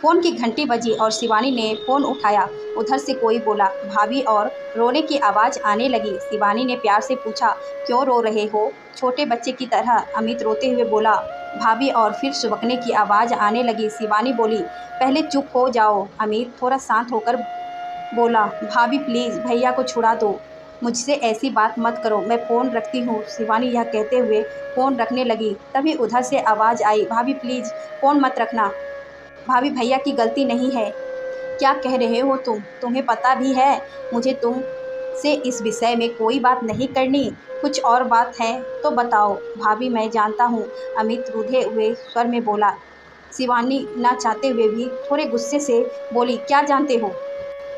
Phone की घंटी बजी और शिवानी ने फ़ोन उठाया। उधर से कोई बोला, भाभी, और रोने की आवाज़ आने लगी। शिवानी ने प्यार से पूछा, क्यों रो रहे हो? छोटे बच्चे की तरह अमित रोते हुए बोला, भाभी, और फिर सुबकने की आवाज़ आने लगी। शिवानी बोली, पहले चुप हो जाओ। अमित थोड़ा शांत होकर बोला, भाभी प्लीज़ भैया को छुड़ा दो, मुझसे ऐसी बात मत करो, मैं फ़ोन रखती हूँ। शिवानी यह कहते हुए फ़ोन रखने लगी। तभी उधर से आवाज़ आई, भाभी प्लीज़ फ़ोन मत रखना, भाभी भैया की गलती नहीं है। क्या कह रहे हो तुम? तुम्हें पता भी है मुझे तुमसे इस विषय में कोई बात नहीं करनी। कुछ और बात है तो बताओ। भाभी मैं जानता हूँ, अमित रूधे हुए स्वर में बोला। शिवानी ना चाहते हुए भी थोड़े गुस्से से बोली, क्या जानते हो?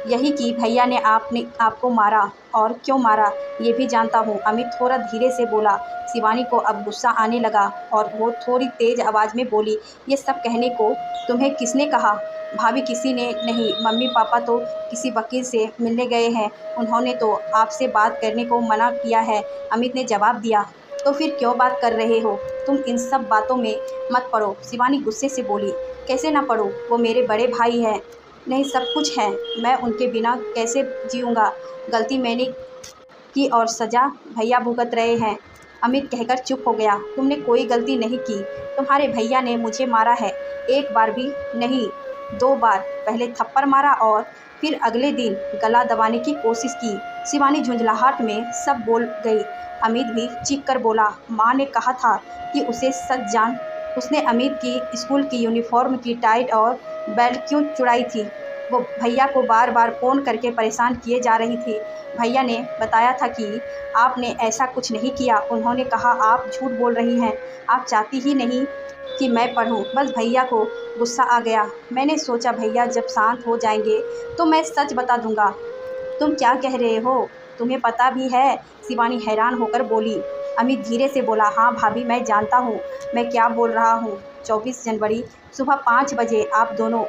यही कि भैया ने आपको मारा, और क्यों मारा ये भी जानता हूँ। अमित थोड़ा धीरे से बोला। शिवानी को अब गुस्सा आने लगा और वो थोड़ी तेज़ आवाज़ में बोली, ये सब कहने को तुम्हें किसने कहा? भाभी किसी ने नहीं, मम्मी पापा तो किसी वकील से मिलने गए हैं, उन्होंने तो आपसे बात करने को मना किया है, अमित ने जवाब दिया। तो फिर क्यों बात कर रहे हो? तुम इन सब बातों में मत पड़ो। शिवानी गुस्से से बोली, कैसे ना पड़ो, वो मेरे बड़े भाई हैं, नहीं सब कुछ है, मैं उनके बिना कैसे जीऊँगा? गलती मैंने की और सज़ा भैया भुगत रहे हैं। अमित कहकर चुप हो गया। तुमने कोई गलती नहीं की, तुम्हारे भैया ने मुझे मारा है, एक बार भी नहीं, 2 बार। पहले थप्पड़ मारा और फिर अगले दिन गला दबाने की कोशिश की। शिवानी झुंझलाहट में सब बोल गई। अमित भी चीख कर बोला, माँ ने कहा था कि उसे सच जान। उसने अमित की स्कूल की यूनिफॉर्म की टाई और बेल्ट क्यों चुराई थी? वो भैया को बार बार फ़ोन करके परेशान किए जा रही थी। भैया ने बताया था कि आपने ऐसा कुछ नहीं किया, उन्होंने कहा आप झूठ बोल रही हैं, आप चाहती ही नहीं कि मैं पढ़ूं। बस भैया को गुस्सा आ गया। मैंने सोचा भैया जब शांत हो जाएंगे तो मैं सच बता दूंगा। तुम क्या कह रहे हो? तुम्हें पता भी है? शिवानी हैरान होकर बोली। अमित धीरे से बोला, हाँ भाभी मैं जानता हूँ मैं क्या बोल रहा हूँ। 24 जनवरी सुबह 5 बजे आप दोनों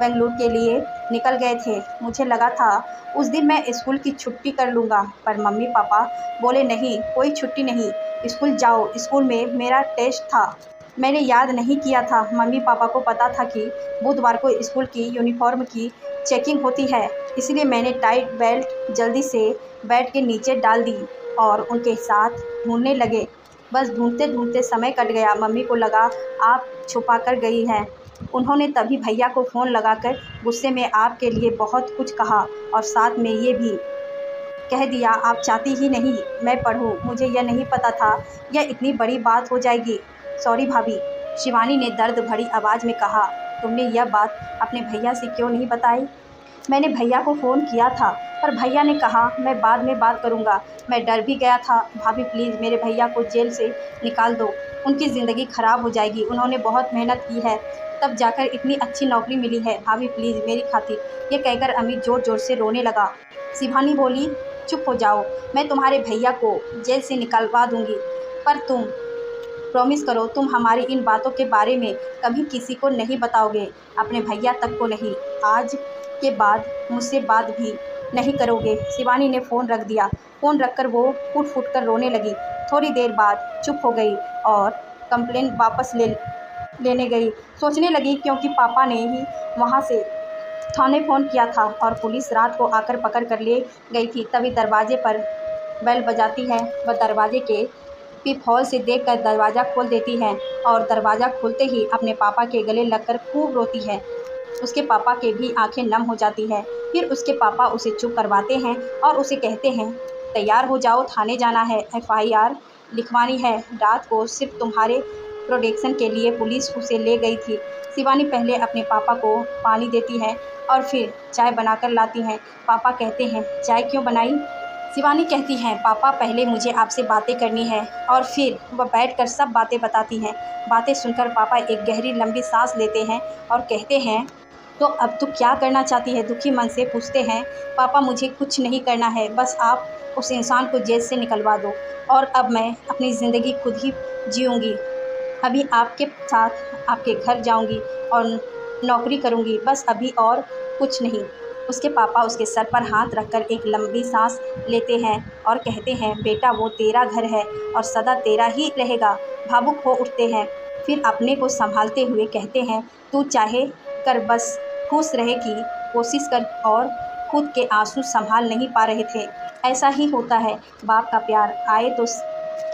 बेंगलुरु के लिए निकल गए थे। मुझे लगा था उस दिन मैं स्कूल की छुट्टी कर लूँगा, पर मम्मी पापा बोले नहीं, कोई छुट्टी नहीं, स्कूल जाओ। स्कूल में मेरा टेस्ट था, मैंने याद नहीं किया था। मम्मी पापा को पता था कि बुधवार को स्कूल की यूनिफॉर्म की चेकिंग होती है, इसलिए मैंने टाइट बेल्ट जल्दी से बेड के नीचे डाल दी और उनके साथ ढूंढने लगे। बस ढूंढते ढूंढते समय कट गया। मम्मी को लगा आप छुपा कर गई हैं। उन्होंने तभी भैया को फ़ोन लगाकर गुस्से में आपके लिए बहुत कुछ कहा और साथ में ये भी कह दिया आप चाहती ही नहीं मैं पढ़ूं। मुझे यह नहीं पता था यह इतनी बड़ी बात हो जाएगी। सॉरी भाभी, शिवानी ने दर्द भरी आवाज़ में कहा। तुमने यह बात अपने भैया से क्यों नहीं बताई? मैंने भैया को फ़ोन किया था, पर भैया ने कहा मैं बाद में बात करूंगा। मैं डर भी गया था। भाभी प्लीज़ मेरे भैया को जेल से निकाल दो, उनकी ज़िंदगी ख़राब हो जाएगी, उन्होंने बहुत मेहनत की है तब जाकर इतनी अच्छी नौकरी मिली है। भाभी प्लीज़ मेरी खातिर। ये कहकर अमित ज़ोर ज़ोर से रोने लगा। शिवानी बोली, चुप हो जाओ, मैं तुम्हारे भैया को जेल से निकलवा दूंगी, पर तुम प्रॉमिस करो तुम हमारी इन बातों के बारे में कभी किसी को नहीं बताओगे, अपने भैया तक को नहीं। आज के बाद मुझसे बात भी नहीं करोगे। शिवानी ने फ़ोन रख दिया। फ़ोन रखकर वो फूट फूट कर रोने लगी। थोड़ी देर बाद चुप हो गई और कंप्लेंट वापस लेने गई। सोचने लगी क्योंकि पापा ने ही वहाँ से थाने फ़ोन किया था और पुलिस रात को आकर पकड़ कर ले गई थी। तभी दरवाजे पर बेल बजाती है। वह दरवाजे के पिप हॉल से देखकर दरवाज़ा खोल देती है और दरवाज़ा खोलते ही अपने पापा के गले लगकर खूब रोती है। उसके पापा के भी आंखें नम हो जाती है। फिर उसके पापा उसे चुप करवाते हैं और उसे कहते हैं, तैयार हो जाओ, थाने जाना है, एफआईआर लिखवानी है। रात को सिर्फ तुम्हारे प्रोटेक्शन के लिए पुलिस उसे ले गई थी। शिवानी पहले अपने पापा को पानी देती है और फिर चाय बनाकर लाती हैं। पापा कहते हैं, चाय क्यों बनाई? शिवानी कहती हैं, पापा पहले मुझे आपसे बातें करनी है। और फिर वह बैठकर सब बातें बताती हैं। बातें सुनकर पापा एक गहरी लंबी सांस लेते हैं और कहते हैं, तो अब तू क्या करना चाहती है? दुखी मन से पूछते हैं। पापा मुझे कुछ नहीं करना है, बस आप उस इंसान को जेल से निकलवा दो और अब मैं अपनी ज़िंदगी खुद ही जीऊँगी। अभी आपके साथ आपके घर जाऊंगी और नौकरी करूंगी, बस अभी और कुछ नहीं। उसके पापा उसके सर पर हाथ रखकर एक लंबी सांस लेते हैं और कहते हैं, बेटा वो तेरा घर है और सदा तेरा ही रहेगा। भावुक हो उठते हैं, फिर अपने को संभालते हुए कहते हैं, तू चाहे देखकर बस खुश रहे की कोशिश कर और खुद के आंसू संभाल नहीं पा रहे थे। ऐसा ही होता है, बाप का प्यार आए तो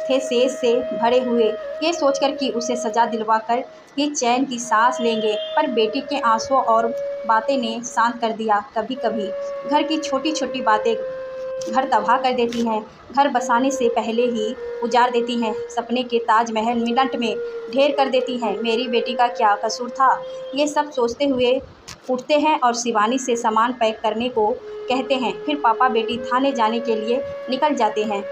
थे शेष से भरे हुए, ये सोचकर कि उसे सजा दिलवा कर ही चैन की सांस लेंगे, पर बेटी के आंसुओं और बातें ने शांत कर दिया। कभी कभी घर की छोटी छोटी बातें घर तबाह कर देती हैं, घर बसाने से पहले ही उजाड़ देती हैं, सपने के ताजमहल मिनट में ढेर कर देती हैं। मेरी बेटी का क्या कसूर था, ये सब सोचते हुए उठते हैं और शिवानी से सामान पैक करने को कहते हैं। फिर पापा बेटी थाने जाने के लिए निकल जाते हैं।